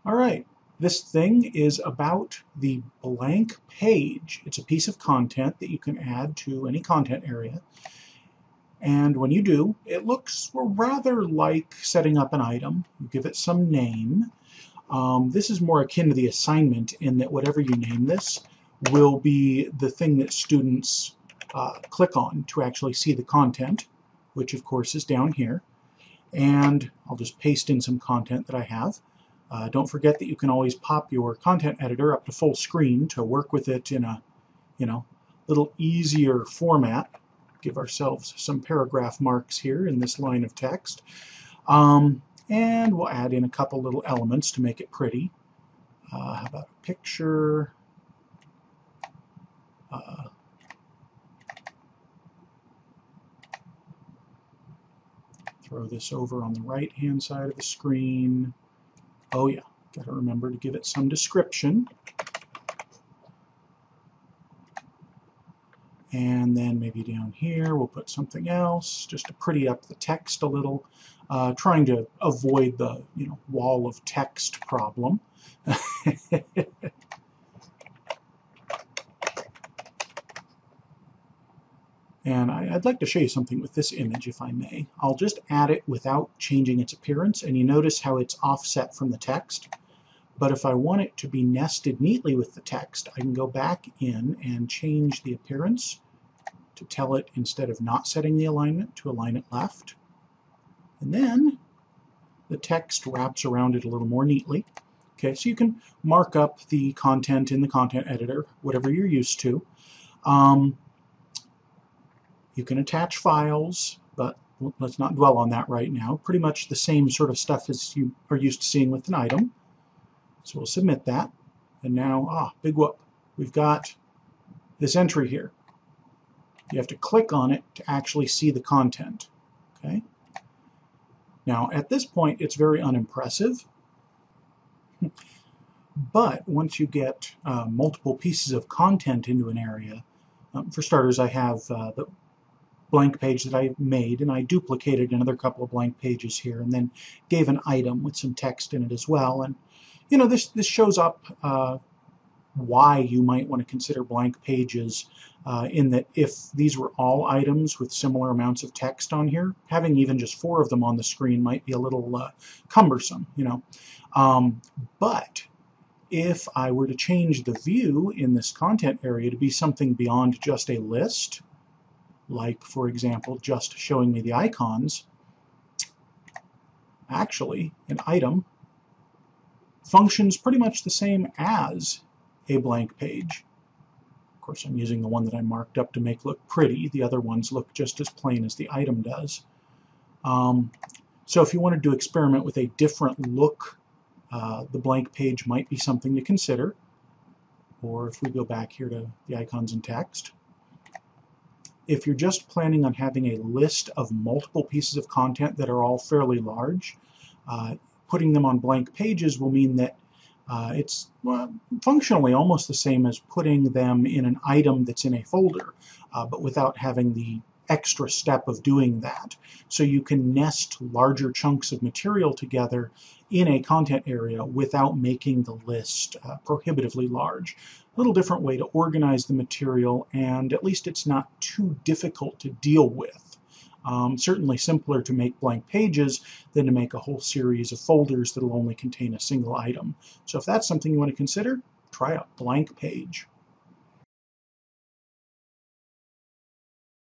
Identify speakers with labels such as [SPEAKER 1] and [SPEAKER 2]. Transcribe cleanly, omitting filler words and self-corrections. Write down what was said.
[SPEAKER 1] All right, this thing is about the blank page. It's a piece of content that you can add to any content area. And when you do, it looks rather like setting up an item. You give it some name. This is more akin to the assignment in that whatever you name this will be the thing that students click on to actually see the content, which of course is down here. And I'll just paste in some content that I have. Don't forget that you can always pop your content editor up to full screen to work with it in a, little easier format. Give ourselves some paragraph marks here in this line of text. And we'll add in a couple little elements to make it pretty. How about a picture? Throw this over on the right-hand side of the screen. Oh yeah, got to remember to give it some description. And then maybe down here we'll put something else just to pretty up the text a little, trying to avoid the wall of text problem. And I'd like to show you something with this image, if I may. I'll just add it without changing its appearance, and you notice how it's offset from the text. But if I want it to be nested neatly with the text, I can go back in and change the appearance to tell it, instead of not setting the alignment, to align it left. And then the text wraps around it a little more neatly. Okay, so you can mark up the content in the content editor, whatever you're used to. You can attach files, but let's not dwell on that right now. Pretty much the same sort of stuff as you are used to seeing with an item. So we'll submit that. And now, big whoop, we've got this entry here. You have to click on it to actually see the content. Okay. Now, at this point, it's very unimpressive. But once you get multiple pieces of content into an area, for starters, I have the blank page that I made, and I duplicated another couple of blank pages here, and then gave an item with some text in it as well. And this shows up why you might want to consider blank pages, in that if these were all items with similar amounts of text on here, having even just 4 of them on the screen might be a little cumbersome, but if I were to change the view in this content area to be something beyond just a list, like, for example, just showing me the icons, actually, an item functions pretty much the same as a blank page. Of course, I'm using the one that I marked up to make look pretty. The other ones look just as plain as the item does. So if you wanted to experiment with a different look, the blank page might be something to consider. Or if we go back here to the icons and text, if you're just planning on having a list of multiple pieces of content that are all fairly large, putting them on blank pages will mean that it's functionally almost the same as putting them in an item that's in a folder, but without having the extra step of doing that. So you can nest larger chunks of material together in a content area without making the list prohibitively large. A little different way to organize the material, and at least it's not too difficult to deal with. Certainly simpler to make blank pages than to make a whole series of folders that will only contain a single item. So if that's something you want to consider, try a blank page.